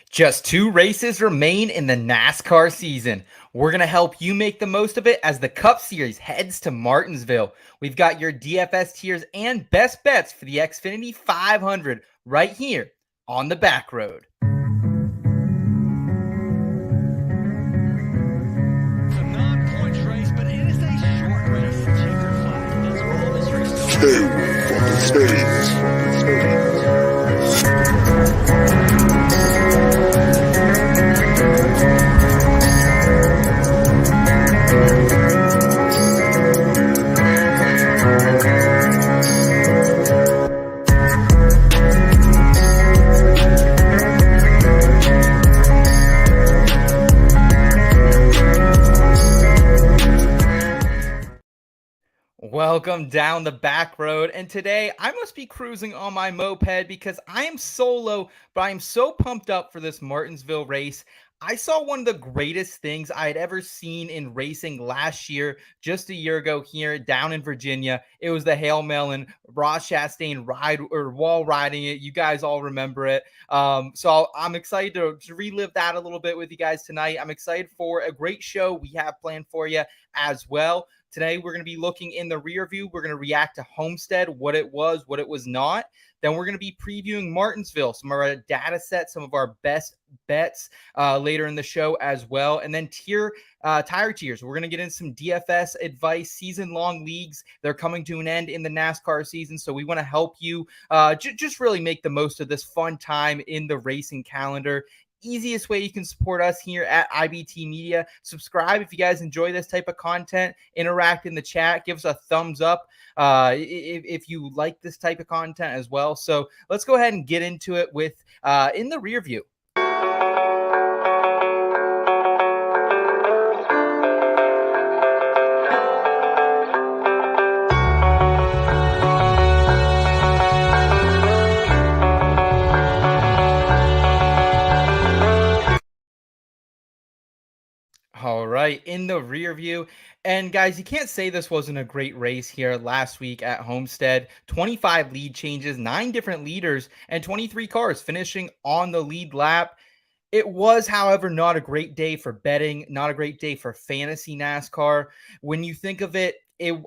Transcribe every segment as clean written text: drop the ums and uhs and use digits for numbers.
Just 2 races remain in the NASCAR season. We're going to help you make the most of it as the Cup Series heads to Martinsville. We've got your DFS tiers and best bets for the Xfinity 500 right here on the Backroad. It's a non-points race, but it is a short race. Checker flag. That's all this race is. Welcome down the back road, and today I must be cruising on my moped because I am solo, but I am so pumped up for this Martinsville race. I saw one of the greatest things I had ever seen in racing last year, just a year ago here down in Virginia. It was the Hail Melon, Ross Chastain wall riding it. You guys all remember it. So I'm excited to relive that a little bit with you guys tonight. I'm excited for a great show we have planned for you as well. Today, we're going to be looking in the rear view. We're going to react to Homestead, what it was not. Then we're going to be previewing Martinsville, some of our data sets, some of our best bets later in the show as well. And then tire tiers. We're going to get into some DFS advice, season-long leagues. They're coming to an end in the NASCAR season, so we want to help you just really make the most of this fun time in the racing calendar. Easiest way you can support us here at IBT Media. Subscribe if you guys enjoy this type of content. Interact in the chat. Give us a thumbs up if you like this type of content as well. So let's go ahead and get into it with in the rear view. All right, in the rear view. And guys, you can't say this wasn't a great race here last week at Homestead. 25 lead changes, 9 different leaders, and 23 cars finishing on the lead lap. It was, however, not a great day for betting, not a great day for fantasy NASCAR. When you think of it,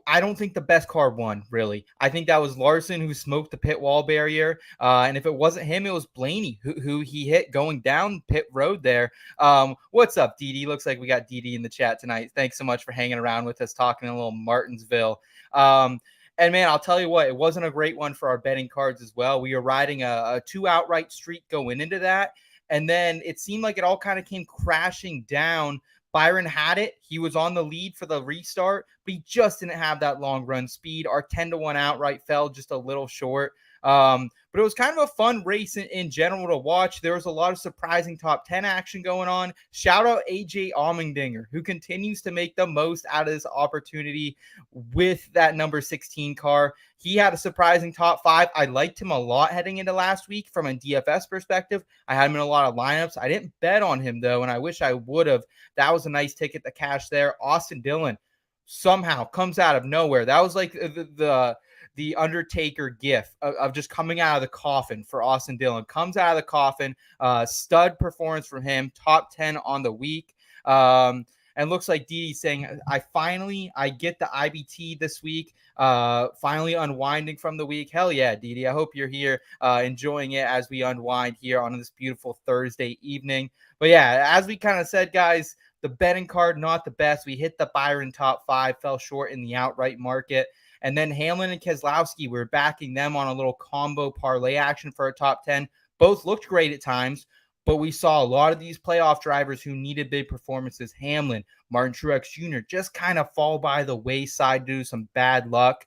I don't think the best car won, really. I think that was Larson who smoked the pit wall barrier. And if it wasn't him, it was Blaney who he hit going down pit road there. What's up, DD? Looks like we got DD in the chat tonight. Thanks so much for hanging around with us, talking a little Martinsville. And man, I'll tell you what, it wasn't a great one for our betting cards as well. We were riding a 2 outright streak going into that. And then it seemed like it all kind of came crashing down. Byron had it. He was on the lead for the restart, but he just didn't have that long run speed. Our 10-1 outright fell just a little short. But it was kind of a fun race in general to watch. There was a lot of surprising top 10 action going on. Shout out AJ Allmendinger, who continues to make the most out of this opportunity with that number 16 car. He had a surprising top 5. I liked him a lot heading into last week from a DFS perspective. I had him in a lot of lineups. I didn't bet on him, though, and I wish I would have. That was a nice ticket to cash there. Austin Dillon somehow comes out of nowhere. That was like the Undertaker gif of just coming out of the coffin for Austin Dillon. Comes out of the coffin, stud performance from him, top 10 on the week. And looks like Didi saying, I get the IBT this week, finally unwinding from the week. Hell yeah, Didi. I hope you're here enjoying it as we unwind here on this beautiful Thursday evening. But yeah, as we kind of said, guys, the betting card, not the best. We hit the Byron top 5, fell short in the outright market. And then Hamlin and Keselowski, we're backing them on a little combo parlay action for a top 10. Both looked great at times, but we saw a lot of these playoff drivers who needed big performances. Hamlin, Martin Truex Jr. just kind of fall by the wayside due to some bad luck.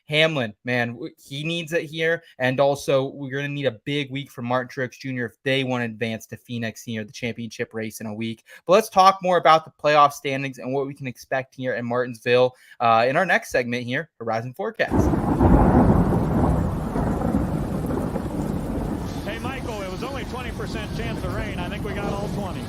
Hamlin, man, he needs it here. And also, we're going to need a big week for Martin Truex Jr. if they want to advance to Phoenix here, the championship race in a week. But let's talk more about the playoff standings and what we can expect here in Martinsville in our next segment here, Horizon Forecast. Hey, Michael, it was only 20% chance of rain. I think we got all 20.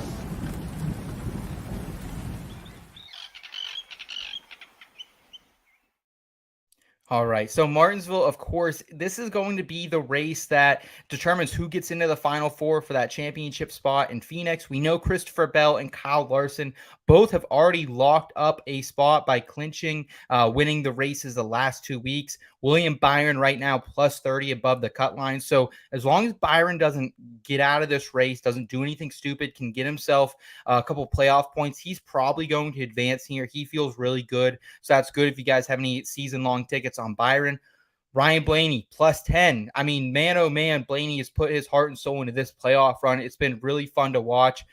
All right. So Martinsville, of course, this is going to be the race that determines who gets into the Final Four for that championship spot in Phoenix. We know Christopher Bell and Kyle Larson both have already locked up a spot by clinching, winning the races the last 2 weeks. William Byron right now plus 30 above the cut line. So as long as Byron doesn't get out of this race, doesn't do anything stupid, can get himself a couple playoff points, he's probably going to advance here. He feels really good. So that's good if you guys have any season-long tickets on Byron. Ryan Blaney, plus 10. I mean, man, oh man, Blaney has put his heart and soul into this playoff run. It's been really fun to watch.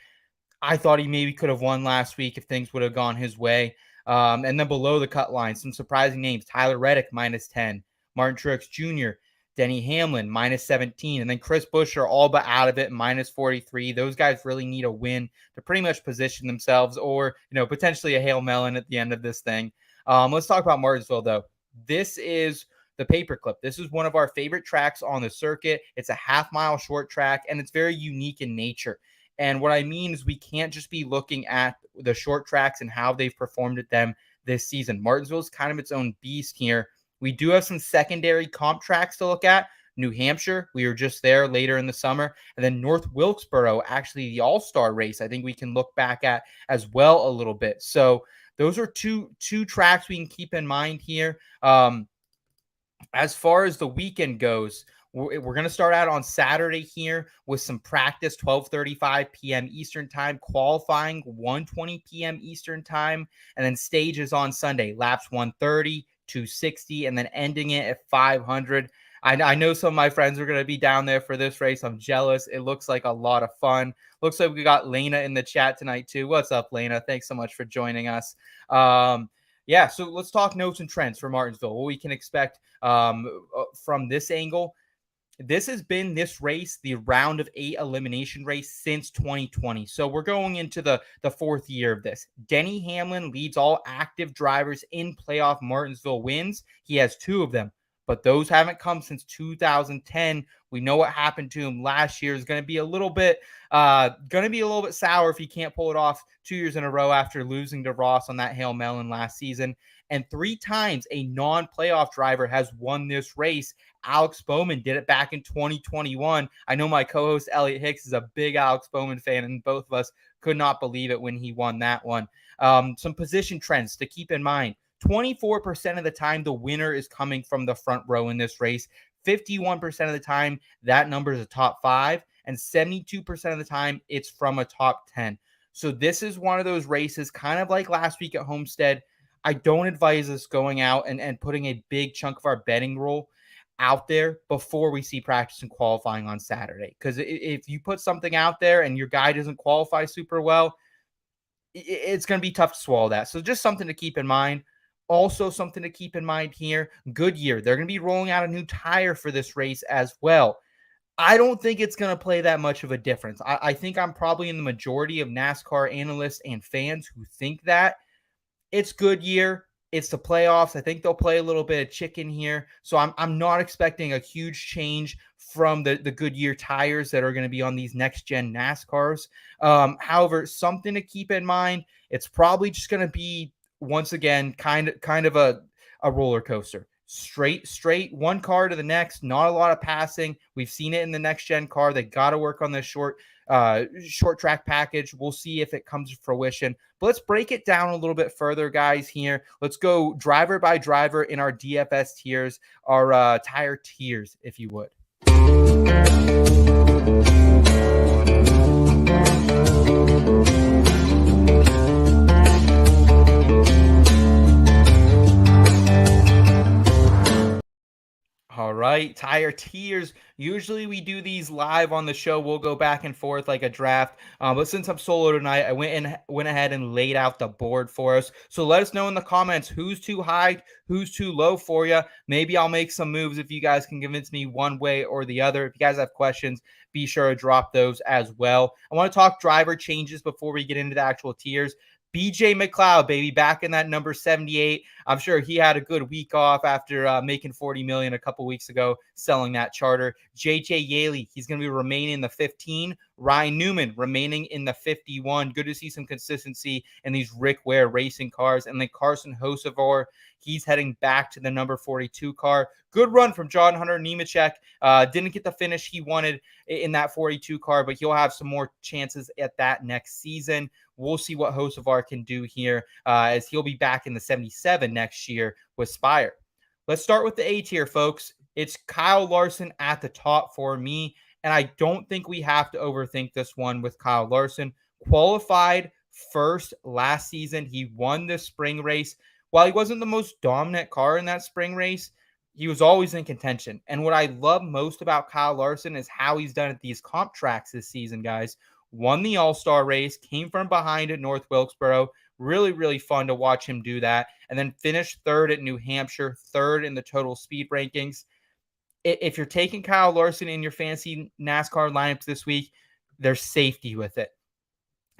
I thought he maybe could have won last week if things would have gone his way. And then below the cut line, some surprising names. Tyler Reddick, minus 10. Martin Truex Jr., Denny Hamlin, minus 17. And then Chris Buescher, all but out of it, minus 43. Those guys really need a win to pretty much position themselves or, potentially a Hail Melon at the end of this thing. Let's talk about Martinsville, though. This is the paperclip. This is one of our favorite tracks on the circuit. It's a half-mile short track, and it's very unique in nature. And what I mean is we can't just be looking at the short tracks and how they've performed at them this season. Martinsville is kind of its own beast here. We do have some secondary comp tracks to look at. New Hampshire, we were just there later in the summer. And then North Wilkesboro, actually the All-Star race, I think we can look back at as well a little bit. So those are two tracks we can keep in mind here. As far as the weekend goes, we're going to start out on Saturday here with some practice, 12:35 p.m. Eastern time, qualifying 1:20 p.m. Eastern time, and then stages on Sunday, laps 130, 260, and then ending it at 500. I know some of my friends are going to be down there for this race. I'm jealous. It looks like a lot of fun. Looks like we got Lena in the chat tonight too. What's up, Lena? Thanks so much for joining us. Yeah, so let's talk notes and trends for Martinsville. What we can expect from this angle. This has been this race, the round of 8 elimination race since 2020. So we're going into the fourth year of this. Denny Hamlin leads all active drivers in playoff Martinsville wins. He has 2 of them, but those haven't come since 2010. We know what happened to him last year is going to be a little bit sour if he can't pull it off 2 years in a row after losing to Ross on that Hail Melon last season. And 3 times a non-playoff driver has won this race. Alex Bowman did it back in 2021. I know my co-host Elliot Hicks is a big Alex Bowman fan, and both of us could not believe it when he won that one. Some position trends to keep in mind. 24% of the time, the winner is coming from the front row in this race. 51% of the time, that number is a top 5, and 72% of the time, it's from a top 10. So this is one of those races, kind of like last week at Homestead. I don't advise us going out and putting a big chunk of our betting roll out there before we see practice and qualifying on Saturday. Because if you put something out there and your guy doesn't qualify super well, it's going to be tough to swallow that. So just something to keep in mind. Also something to keep in mind here, Goodyear. They're going to be rolling out a new tire for this race as well. I don't think it's going to play that much of a difference. I think I'm probably in the majority of NASCAR analysts and fans who think that. It's Goodyear. It's the playoffs. I think they'll play a little bit of chicken here. So I'm not expecting a huge change from the Goodyear tires that are going to be on these next-gen NASCARs. However, something to keep in mind, it's probably just going to be, once again, kind of a roller coaster. Straight, one car to the next, not a lot of passing. We've seen it in the next-gen car. They got to work on this short track package. We'll see if it comes to fruition. But let's break it down a little bit further, guys, here. Let's go driver by driver in our DFS tiers, our tire tiers, if you would. All right, tire tiers. Usually we do these live on the show. We'll go back and forth like a draft. But since I'm solo tonight, I went ahead and laid out the board for us. So let us know in the comments who's too high, who's too low for you. Maybe I'll make some moves if you guys can convince me one way or the other. If you guys have questions, be sure to drop those as well. I want to talk driver changes before we get into the actual tiers. BJ McLeod, baby, back in that number 78. I'm sure he had a good week off after making $40 million a couple weeks ago selling that charter. JJ Yaley, he's going to be remaining in the 15. Ryan Newman remaining in the 51. Good to see some consistency in these Rick Ware racing cars. And then Carson Hocevar, he's heading back to the number 42 car. Good run from John Hunter Nemechek. Didn't get the finish he wanted in that 42 car, but he'll have some more chances at that next season. We'll see what Hocevar can do here as he'll be back in the 77 next year with Spire. Let's start with the A tier, folks. It's Kyle Larson at the top for me, and I don't think we have to overthink this one with Kyle Larson. Qualified first last season. He won the spring race. While he wasn't the most dominant car in that spring race, he was always in contention. And what I love most about Kyle Larson is how he's done at these comp tracks this season, guys. Won the All-Star race, came from behind at North Wilkesboro. Really, really fun to watch him do that. And then finished third at New Hampshire, third in the total speed rankings. If you're taking Kyle Larson in your fantasy NASCAR lineups this week, there's safety with it.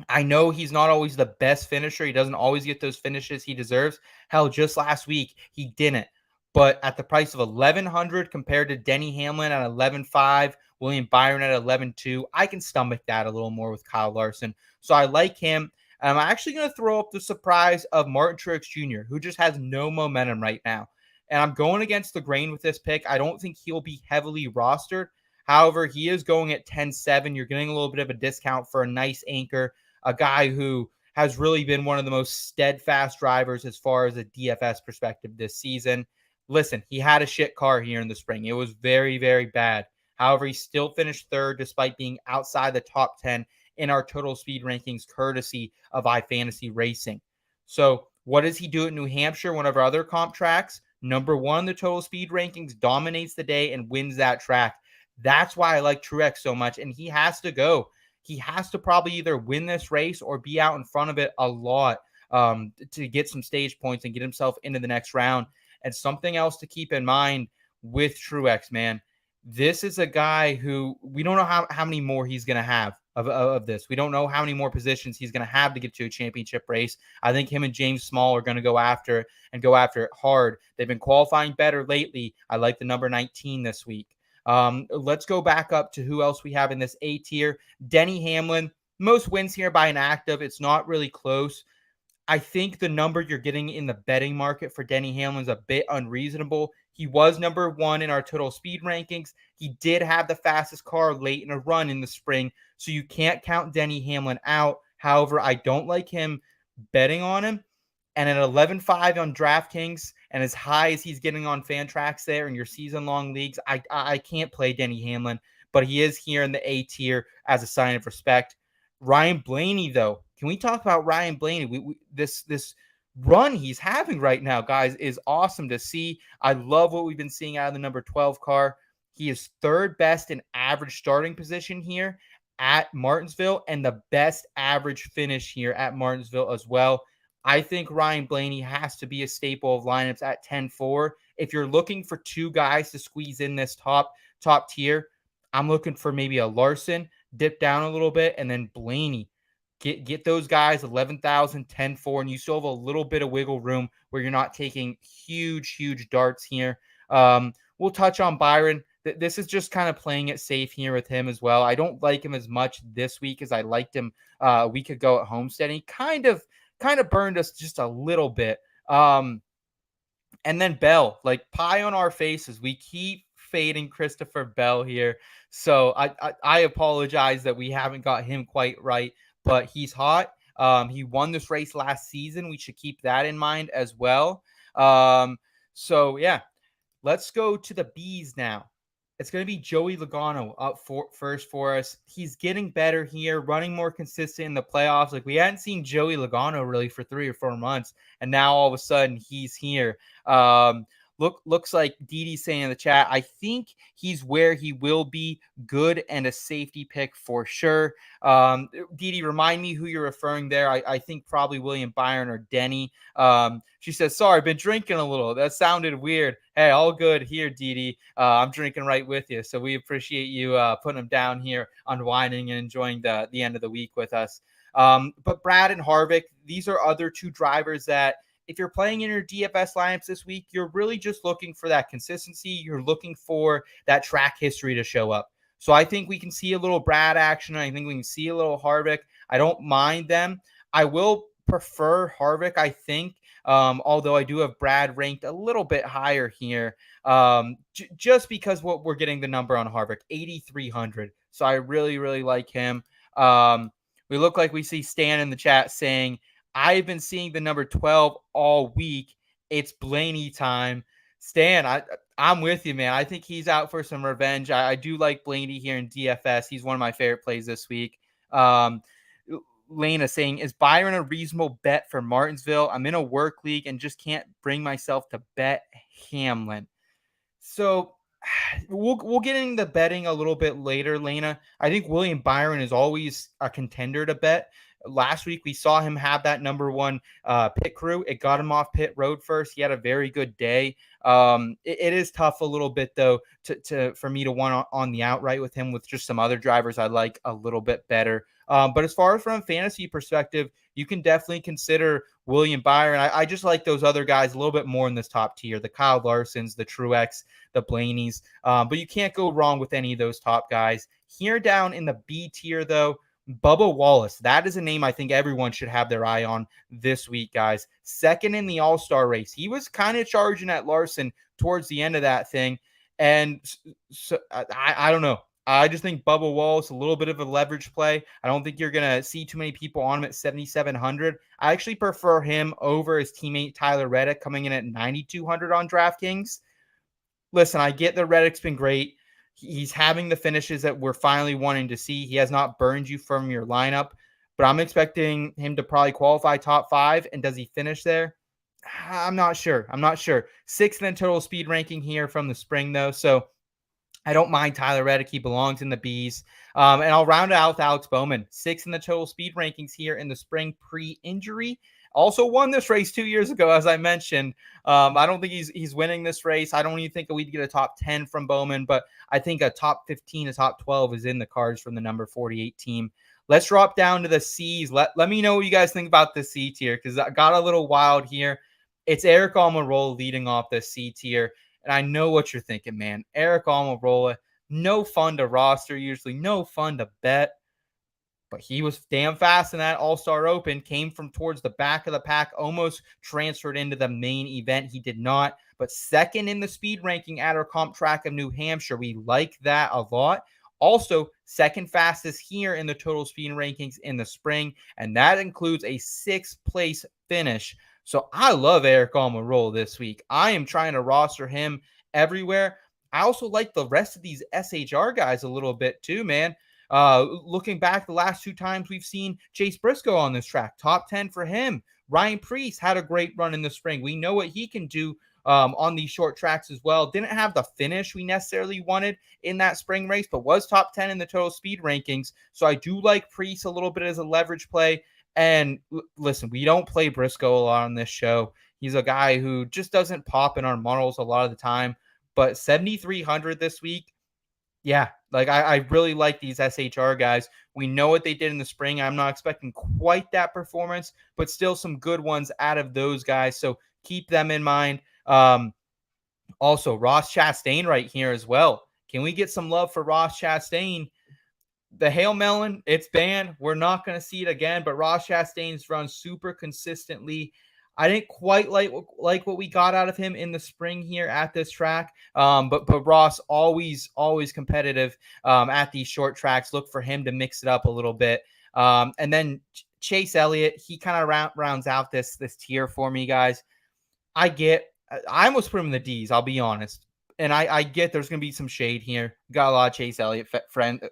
I know he's not always the best finisher. He doesn't always get those finishes he deserves. Hell, just last week, he didn't. But at the price of $1,100 compared to Denny Hamlin at $11,500, William Byron at $11,200, I can stomach that a little more with Kyle Larson. So I like him. I'm actually going to throw up the surprise of Martin Truex Jr., who just has no momentum right now. And I'm going against the grain with this pick. I don't think he'll be heavily rostered. However, he is going at 10-7. You're getting a little bit of a discount for a nice anchor, a guy who has really been one of the most steadfast drivers as far as a DFS perspective this season. Listen, he had a shit car here in the spring. It was very, very bad. However, he still finished third despite being outside the top 10 in our total speed rankings, courtesy of iFantasy Racing. So what does he do at New Hampshire, one of our other comp tracks? Number one in the total speed rankings, dominates the day and wins that track. That's why I like Truex so much, and he has to go. He has to probably either win this race or be out in front of it a lot to get some stage points and get himself into the next round. And something else to keep in mind with Truex, man, this is a guy who we don't know how many more he's going to have of this. We don't know how many more positions he's going to have to get to a championship race. I think him and James Small are going to go after it hard. They've been qualifying better lately. I like the number 19 this week. Let's go back up to who else we have in this A tier. Denny Hamlin, most wins here by an active. It's not really close. I think the number you're getting in the betting market for Denny Hamlin is a bit unreasonable. He was number one in our total speed rankings. He did have the fastest car late in a run in the spring, so you can't count Denny Hamlin out. However, I don't like him betting on him. And at 11.5 on DraftKings and as high as he's getting on Fantrax there in your season-long leagues, I can't play Denny Hamlin, but he is here in the A tier as a sign of respect. Ryan Blaney, though. Can we talk about Ryan Blaney? This run he's having right now, guys, is awesome to see. I love what we've been seeing out of the number 12 car. He is third best in average starting position here at Martinsville and the best average finish here at Martinsville as well. I think Ryan Blaney has to be a staple of lineups at 10-4. If you're looking for two guys to squeeze in this top tier, I'm looking for maybe a Larson, dip down a little bit, and then Blaney. Get those guys 11,000, 10-4, and you still have a little bit of wiggle room where you're not taking huge darts here. We'll touch on Byron. This is just kind of playing it safe here with him as well. I don't like him as much this week as I liked him a week ago at Homestead. He kind of burned us just a little bit. And then Bell, like pie on our faces. We keep fading Christopher Bell here. So I apologize that we haven't got him quite right, but he's hot. He won this race last season. We should keep that in mind as well. So yeah, let's go to the B's now. It's going to be Joey Logano up first for us. He's getting better here, running more consistent in the playoffs. Like we hadn't seen Joey Logano really for 3 or 4 months, and now all of a sudden he's here. Looks like Didi's saying in the chat, I think he's where he will be, good and a safety pick for sure. Didi, remind me who you're referring there. I think probably William Byron or Denny. She says, sorry, I've been drinking a little. That sounded weird. Hey, all good here, Didi. I'm drinking right with you. So we appreciate you putting them down here, unwinding and enjoying the end of the week with us. But Brad and Harvick, these are other two drivers that if you're playing in your DFS lineups this week, you're really just looking for that consistency. You're looking for that track history to show up. So I think we can see a little Brad action. I think we can see a little Harvick. I don't mind them. I will prefer Harvick, I think, although I do have Brad ranked a little bit higher here, just because what we're getting the number on Harvick, 8,300. So I really, really like him. We look like we see Stan in the chat saying, I've been seeing the number 12 all week. It's Blaney time. Stan, I'm with you, man. I think he's out for some revenge. I do like Blaney here in DFS. He's one of my favorite plays this week. Lena saying, is Byron a reasonable bet for Martinsville? I'm in a work league and just can't bring myself to bet Hamlin. So we'll get into betting a little bit later, Lena. I think William Byron is always a contender to bet. Last week, we saw him have that number one pit crew. It got him off pit road first. He had a very good day. It is tough a little bit, though, for me to want on the outright with him with just some other drivers I like a little bit better. But as far as from a fantasy perspective, you can definitely consider William Byron. I just like those other guys a little bit more in this top tier, the Kyle Larsons, the Truex, the Blaneys. But you can't go wrong with any of those top guys. Here down in the B tier, though, Bubba Wallace. That is a name I think everyone should have their eye on this week, guys. Second in the All-Star race. He was kind of charging at Larson towards the end of that thing. And so I don't know. I just think Bubba Wallace, a little bit of a leverage play. I don't think you're going to see too many people on him at 7,700. I actually prefer him over his teammate Tyler Reddick coming in at 9,200 on DraftKings. Listen, I get that Reddick's been great. He's having the finishes that we're finally wanting to see. He has not burned you from your lineup, but I'm expecting him to probably qualify top 5. And does he finish there? I'm not sure. Sixth in total speed ranking here from the spring, though. So I don't mind Tyler Reddick. He belongs in the Bs. And I'll round it out with Alex Bowman. 6th in the total speed rankings here in the spring pre-injury. Also won this race 2 years ago, as I mentioned. I don't think he's winning this race. I don't even think we'd get a top 10 from Bowman, but I think a top 15, a top 12 is in the cards from the number 48 team. Let's drop down to the C's. Let me know what you guys think about the C tier, because I got a little wild here. It's Eric Almirola leading off the C tier, and I know what you're thinking, man. Eric Almirola, no fun to roster usually, no fun to bet. But he was damn fast in that All-Star Open, came from towards the back of the pack, almost transferred into the main event. He did not, but second in the speed ranking at our comp track of New Hampshire. We like that a lot. Also, second fastest here in the total speed rankings in the spring, and that includes a 6th place finish. So I love Eric Almirola this week. I am trying to roster him everywhere. I also like the rest of these SHR guys a little bit too, man. Looking back the last 2 times we've seen Chase Briscoe on this track, top 10 for him. Ryan Preece had a great run in the spring. We know what he can do on these short tracks as well. Didn't have the finish we necessarily wanted in that spring race, but was top 10 in the total speed rankings. So I do like Preece a little bit as a leverage play. And listen, we don't play Briscoe a lot on this show. He's a guy who just doesn't pop in our models a lot of the time. But 7,300 this week, yeah, like I really like these SHR guys. We know what they did in the spring. I'm not expecting quite that performance, but still some good ones out of those guys. So keep them in mind. Also, Ross Chastain right here as well. Can we get some love for Ross Chastain? The Hail Melon, it's banned. We're not going to see it again, but Ross Chastain's run super consistently. I didn't quite like what we got out of him in the spring here at this track. But Ross always competitive at these short tracks. Look for him to mix it up a little bit. And then Chase Elliott, he kind of rounds out this tier for me, guys. I almost put him in the D's, I'll be honest. And I get there's going to be some shade here. Got a lot of Chase Elliott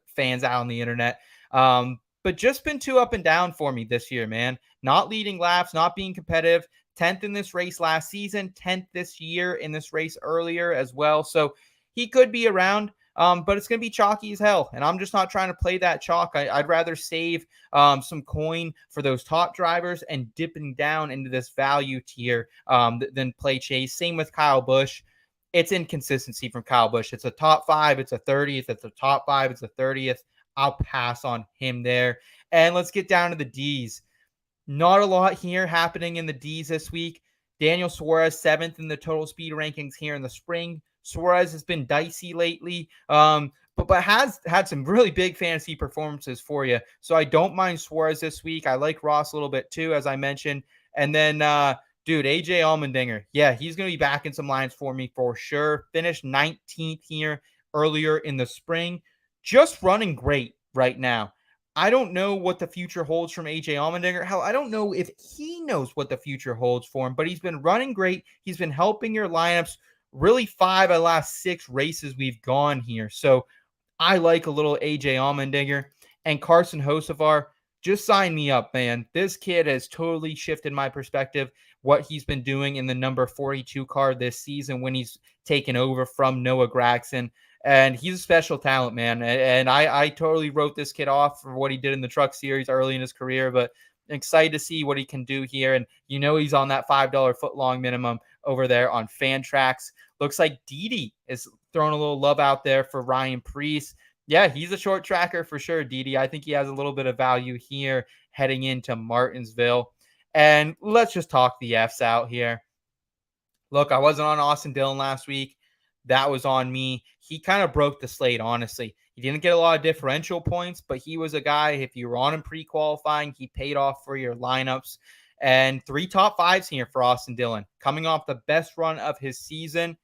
fans out on the internet. But just been too up and down for me this year, man. Not leading laps, not being competitive. 10th in this race last season, 10th this year in this race earlier as well. So he could be around, but it's going to be chalky as hell. And I'm just not trying to play that chalk. I'd rather save some coin for those top drivers and dipping down into this value tier than play Chase. Same with Kyle Busch. It's inconsistency from Kyle Busch. It's a top 5, it's a 30th. It's a top 5, it's a 30th. I'll pass on him there. And let's get down to the D's. Not a lot here happening in the D's this week. Daniel Suarez, 7th in the total speed rankings here in the spring. Suarez has been dicey lately, but has had some really big fantasy performances for you. So I don't mind Suarez this week. I like Ross a little bit too, as I mentioned. And then, dude, AJ Allmendinger. Yeah, he's going to be back in some lines for me for sure. Finished 19th here earlier in the spring. Just running great right now. I don't know what the future holds from AJ Allmendinger. Hell, I don't know if he knows what the future holds for him, but he's been running great. He's been helping your lineups. Really, 5 of the last 6 races we've gone here. So I like a little AJ Allmendinger. And Carson Hocevar, just sign me up, man. This kid has totally shifted my perspective, what he's been doing in the number 42 car this season when he's taken over from Noah Gragson. And he's a special talent, man. And I totally wrote this kid off for what he did in the Truck Series early in his career, but excited to see what he can do here. And he's on that $5 footlong minimum over there on Fantrax. Looks like Didi is throwing a little love out there for Ryan Preece. Yeah, he's a short tracker for sure, Didi. I think he has a little bit of value here heading into Martinsville. And let's just talk the Fs out here. Look, I wasn't on Austin Dillon last week. That was on me. He kind of broke the slate, honestly. He didn't get a lot of differential points, but he was a guy, if you were on him pre-qualifying, he paid off for your lineups. And 3 top 5s here for Austin Dillon. Coming off the best run of his season.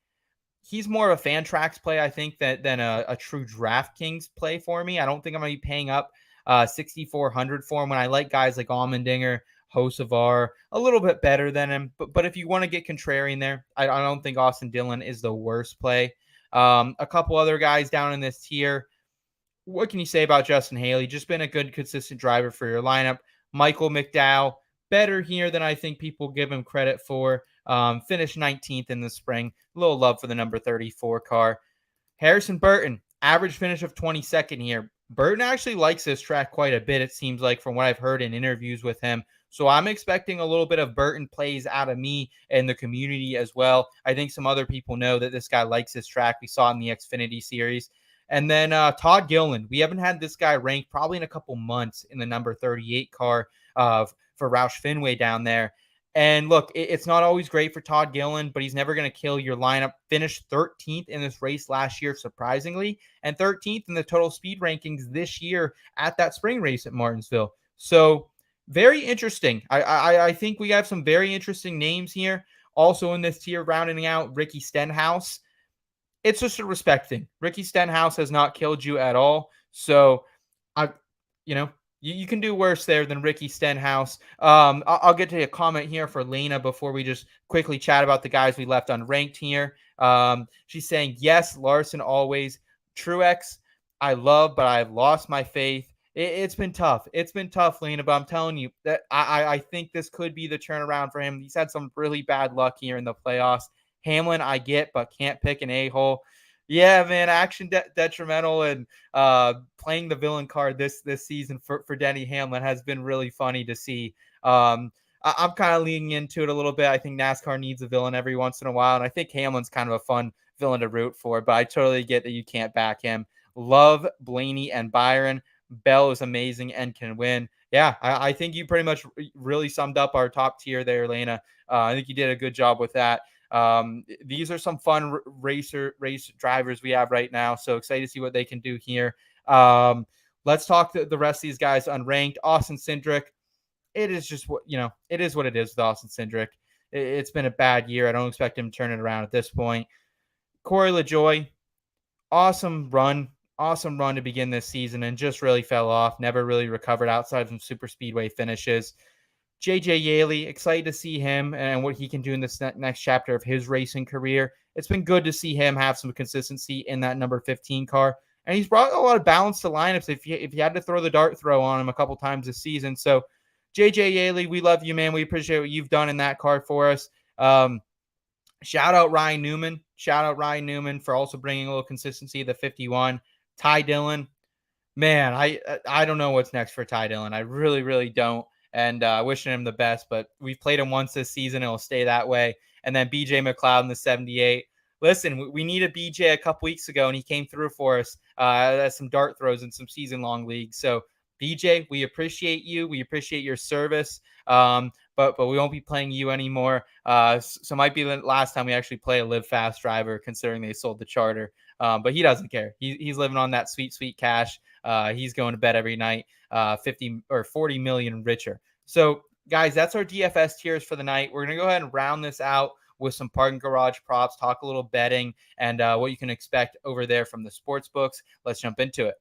He's more of a Fantrax play, I think, than a true DraftKings play for me. I don't think I'm going to be paying up $6,400 for him when I like guys like Allmendinger, Hocevar, a little bit better than him. But if you want to get contrarian there, I don't think Austin Dillon is the worst play. A couple other guys down in this tier. What can you say about Justin Haley? Just been a good, consistent driver for your lineup. Michael McDowell, better here than I think people give him credit for. Finished 19th in the spring. A little love for the number 34 car. Harrison Burton, average finish of 22nd here. Burton actually likes this track quite a bit, it seems like, from what I've heard in interviews with him. So I'm expecting a little bit of Burton plays out of me and the community as well. I think some other people know that this guy likes this track. We saw it in the Xfinity series. And then Todd Gilliland. We haven't had this guy ranked probably in a couple months in the number 38 car for Roush Fenway down there. And look, it's not always great for Todd Gilliland, but he's never going to kill your lineup. Finished 13th in this race last year, surprisingly, and 13th in the total speed rankings this year at that spring race at Martinsville. So very interesting. I think we have some very interesting names here. Also in this tier, rounding out Ricky Stenhouse. It's just a respect thing. Ricky Stenhouse has not killed you at all. So you can do worse there than Ricky Stenhouse. I'll get to a comment here for Lena before we just quickly chat about the guys we left unranked here. She's saying, yes, Larson always. Truex, I love, but I've lost my faith. It's been tough. It's been tough, Lena, but I'm telling you that I think this could be the turnaround for him. He's had some really bad luck here in the playoffs. Hamlin, I get, but can't pick an a-hole. Yeah, man, action detrimental and playing the villain card this season for Denny Hamlin has been really funny to see. I'm kind of leaning into it a little bit. I think NASCAR needs a villain every once in a while, and I think Hamlin's kind of a fun villain to root for, but I totally get that you can't back him. Love Blaney and Byron. Bell is amazing and can win. Yeah, I think you pretty much really summed up our top tier there, Lena. I think you did a good job with that. These are some fun race drivers we have right now. So excited to see what they can do here. Let's talk the rest of these guys unranked. Austin Cindric. It is just it is what it is with Austin Cindric. It's been a bad year. I don't expect him to turn it around at this point. Corey LaJoie, awesome run to begin this season and just really fell off. Never really recovered outside of some super speedway finishes. JJ Yaley, excited to see him and what he can do in this next chapter of his racing career. It's been good to see him have some consistency in that number 15 car. And he's brought a lot of balance to lineups if you had to throw the dart throw on him a couple times this season. So JJ Yaley, we love you, man. We appreciate what you've done in that car for us. Shout out Ryan Newman for also bringing a little consistency to the 51. Ty Dillon, man, I don't know what's next for Ty Dillon. I really, really don't. And wishing him the best, but we've played him once this season. It'll stay that way. And then BJ McLeod in the 78. listen, we needed BJ a couple weeks ago, and he came through for us. Some dart throws in some season-long leagues. So, BJ, we appreciate you. We appreciate your service. But we won't be playing you anymore. So might be the last time we actually play a Live Fast driver, considering they sold the charter. But he doesn't care. He's living on that sweet, sweet cash. He's going to bed every night, 50 or 40 million richer. So, guys, that's our DFS tiers for the night. We're going to go ahead and round this out with some parking garage props, talk a little betting, and what you can expect over there from the sports books. Let's jump into it.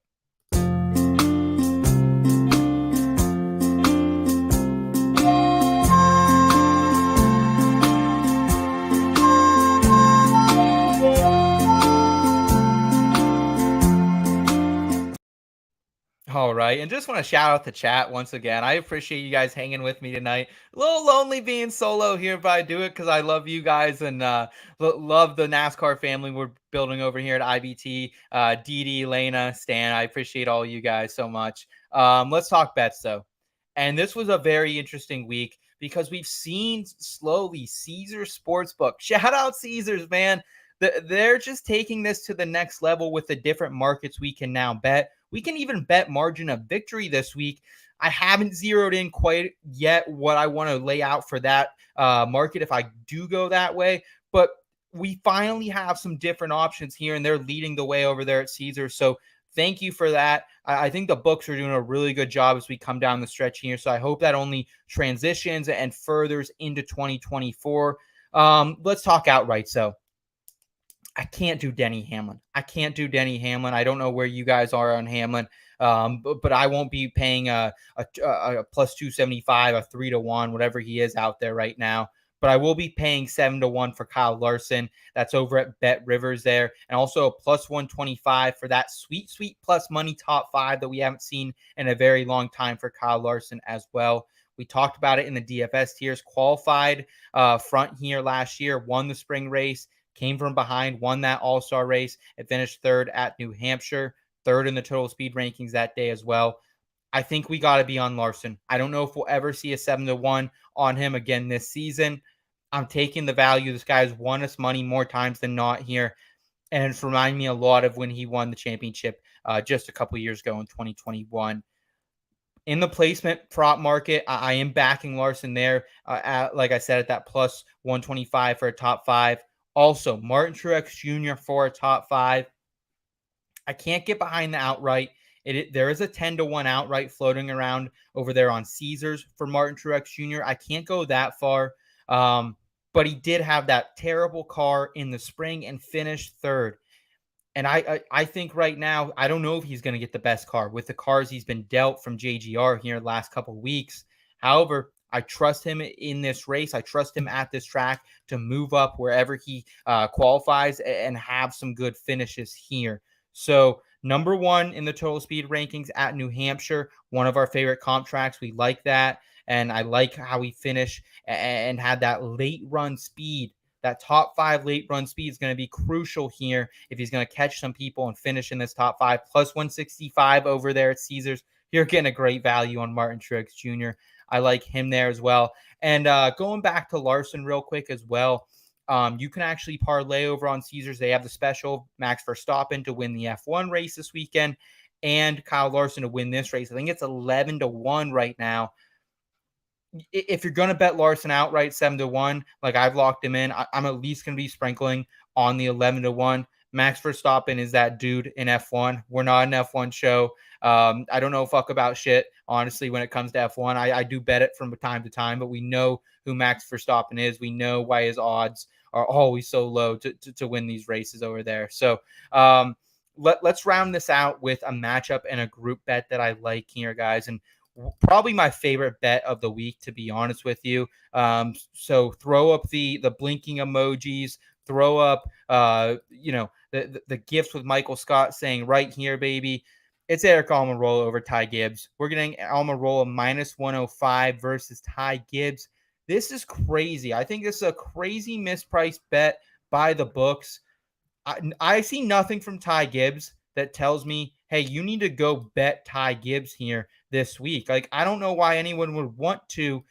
All right. And just want to shout out the chat once again. I appreciate you guys hanging with me tonight. A little lonely being solo here, but I do it because I love you guys and love the NASCAR family we're building over here at IBT. Dee, Lena, Stan, I appreciate all you guys so much. Let's talk bets, though. And this was a very interesting week because we've seen slowly Caesars Sportsbook. Shout out Caesars, man. They're just taking this to the next level with the different markets we can now bet. We can even bet margin of victory this week. I haven't zeroed in quite yet what I want to lay out for that market if I do go that way, but we finally have some different options here, and they're leading the way over there at Caesars. So thank you for that. I think the books are doing a really good job as we come down the stretch here. So I hope that only transitions and furthers into 2024. Let's talk outright. So I can't do Denny Hamlin. I don't know where you guys are on Hamlin, but I won't be paying a plus 275, a 3-1, whatever he is out there right now. But I will be paying 7-1 for Kyle Larson. That's over at Bet Rivers there, and also a plus 125 for that sweet, sweet plus money top 5 that we haven't seen in a very long time for Kyle Larson as well. We talked about it in the DFS tiers. Qualified front here last year, won the spring race. Came from behind, won that all-star race, and finished third at New Hampshire, third in the total speed rankings that day as well. I think we got to be on Larson. I don't know if we'll ever see a 7-1 on him again this season. I'm taking the value. This guy's won us money more times than not here, and it's reminding me a lot of when he won the championship just a couple years ago in 2021. In the placement prop market, I am backing Larson there, like I said, at that plus 125 for a top 5. Also, Martin Truex Jr. for a top 5. I can't get behind the outright. There is a 10-1 outright floating around over there on Caesars for Martin Truex Jr. I can't go that far, but he did have that terrible car in the spring and finished third. And I think right now, I don't know if he's going to get the best car with the cars he's been dealt from JGR here the last couple of weeks. However, I trust him in this race. I trust him at this track to move up wherever he qualifies and have some good finishes here. So number 1 in the total speed rankings at New Hampshire, one of our favorite comp tracks. We like that. And I like how he finished and had that late run speed. That top 5 late run speed is going to be crucial here if he's going to catch some people and finish in this top 5. Plus 165 over there at Caesars. You're getting a great value on Martin Truex Jr. I like him there as well. And going back to Larson real quick as well, you can actually parlay over on Caesars. They have the special Max Verstappen to win the F1 race this weekend and Kyle Larson to win this race. I think it's 11-1 right now. If you're going to bet Larson outright 7-1, like I've locked him in, I'm at least going to be sprinkling on the 11-1. Max Verstappen is that dude in F1. We're not an F1 show. I don't know fuck about shit, honestly, when it comes to F1. I do bet it from time to time, but we know who Max Verstappen is. We know why his odds are always so low to win these races over there. So let's round this out with a matchup and a group bet that I like here, guys. And probably my favorite bet of the week, to be honest with you. So throw up the blinking emojis, throw up, the gifts with Michael Scott saying right here, baby. It's Eric Almirola over Ty Gibbs. We're getting Almirola minus 105 versus Ty Gibbs. This is crazy. I think this is a crazy mispriced bet by the books. I see nothing from Ty Gibbs that tells me, hey, you need to go bet Ty Gibbs here this week. Like, I don't know why anyone would want to.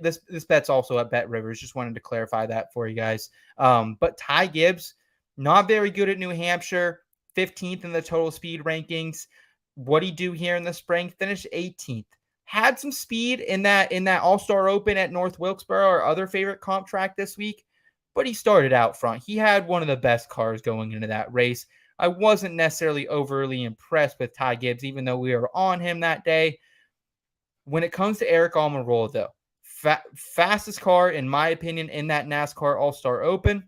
This bet's also at Bet Rivers. Just wanted to clarify that for you guys. But Ty Gibbs, Not very good at New Hampshire, 15th in the total speed rankings. What'd he do here in the spring? Finished 18th. Had some speed in that All-Star Open at North Wilkesboro, our other favorite comp track this week, but he started out front. He had one of the best cars going into that race. I wasn't necessarily overly impressed with Ty Gibbs, even though we were on him that day. When it comes to Eric Almirola, though, fastest car, in my opinion, in that NASCAR All-Star Open.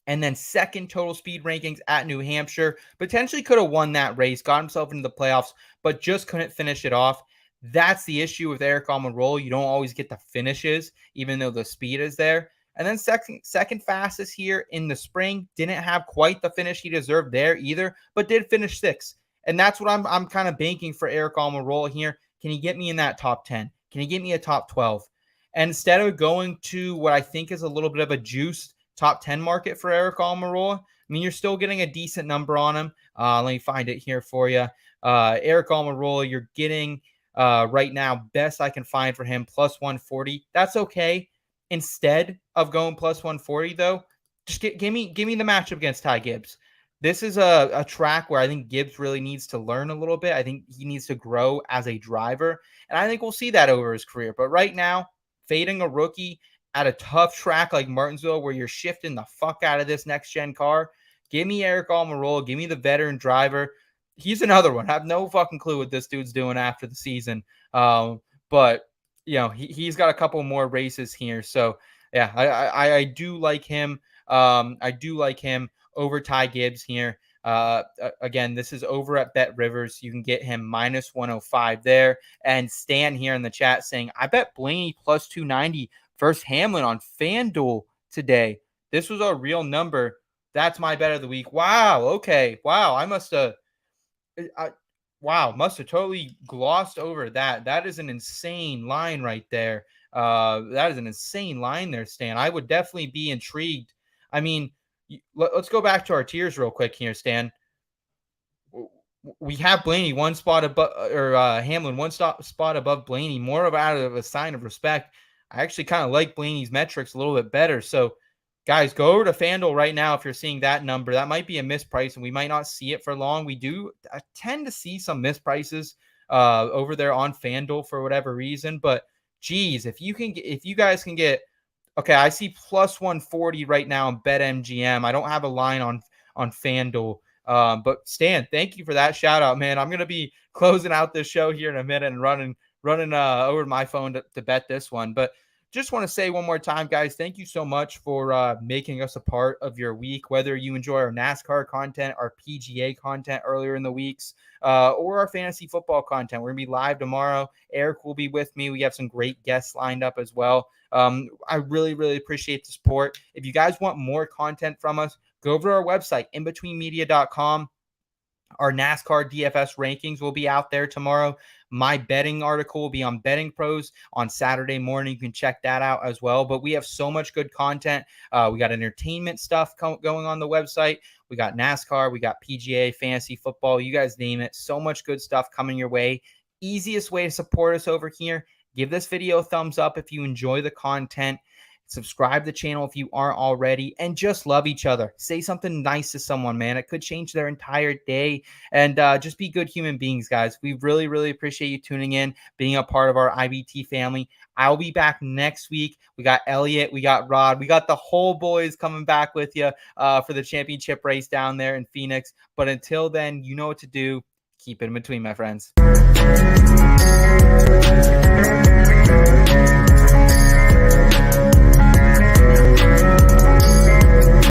And then second total speed rankings at New Hampshire. Potentially could have won that race, got himself into the playoffs, but just couldn't finish it off. That's the issue with Eric Almirola. You don't always get the finishes, even though the speed is there. And then second fastest here in the spring. Didn't have quite the finish he deserved there either, but did finish 6th. And that's what I'm kind of banking for Eric Almirola here. Can he get me in that top 10? Can he get me a top 12? And instead of going to what I think is a little bit of a juiced top 10 market for Eric Almirola, I mean, you're still getting a decent number on him. Let me find it here for you. Eric Almirola, you're getting right now, best I can find for him, plus 140. That's okay. Instead of going plus 140, though, just give me the matchup against Ty Gibbs. This is a track where I think Gibbs really needs to learn a little bit. I think he needs to grow as a driver, and I think we'll see that over his career. But right now, fading a rookie at a tough track like Martinsville, where you're shifting the fuck out of this next-gen car, give me Eric Almirola. Give me the veteran driver. He's another one. I have no fucking clue what this dude's doing after the season. But, you know, he's got a couple more races here. So, yeah, I do like him. I do like him over Ty Gibbs here. Again, this is over at Bet Rivers. You can get him minus 105 there. And Stan here in the chat saying, I bet Blaney plus 290 versus Hamlin on FanDuel today. This was a real number. That's my bet of the week. Wow. Okay. Wow. Must have totally glossed over that. That is an insane line right there. That is an insane line there, Stan. I would definitely be intrigued. I mean, let's go back to our tiers real quick here, Stan. We have Blaney one spot above, or Hamlin one spot above Blaney, more out of a sign of respect. I actually kind of like Blaney's metrics a little bit better. So, guys, go over to FanDuel right now if you're seeing that number. That might be a misprice, and we might not see it for long. We do tend to see some misprices over there on FanDuel for whatever reason. But, geez, if you guys can get – okay, I see plus 140 right now in BetMGM. I don't have a line on FanDuel. But, Stan, thank you for that shout-out, man. I'm going to be closing out this show here in a minute and running over my phone to bet this one. But just want to say one more time, guys, thank you so much for making us a part of your week, whether you enjoy our NASCAR content, our PGA content earlier in the weeks, or our fantasy football content. We're going to be live tomorrow. Eric will be with me. We have some great guests lined up as well. I really, really appreciate the support. If you guys want more content from us, go over to our website, inbetweenmedia.com. Our NASCAR DFS rankings will be out there tomorrow. My betting article will be on Betting Pros on Saturday morning. You can check that out as well. But we have so much good content. We got entertainment stuff going on the website. We got NASCAR. We got PGA, fantasy football. You guys name it. So much good stuff coming your way. Easiest way to support us over here. Give this video a thumbs up if you enjoy the content. Subscribe to the channel if you aren't already, and just love each other. Say something nice to someone, man. It could change their entire day, and just be good human beings, guys. We really, really appreciate you tuning in, being a part of our IBT family. I'll be back next week. We got Elliot, we got Rod, we got the whole boys coming back with you for the championship race down there in Phoenix. But until then, you know what to do. Keep it in between, my friends.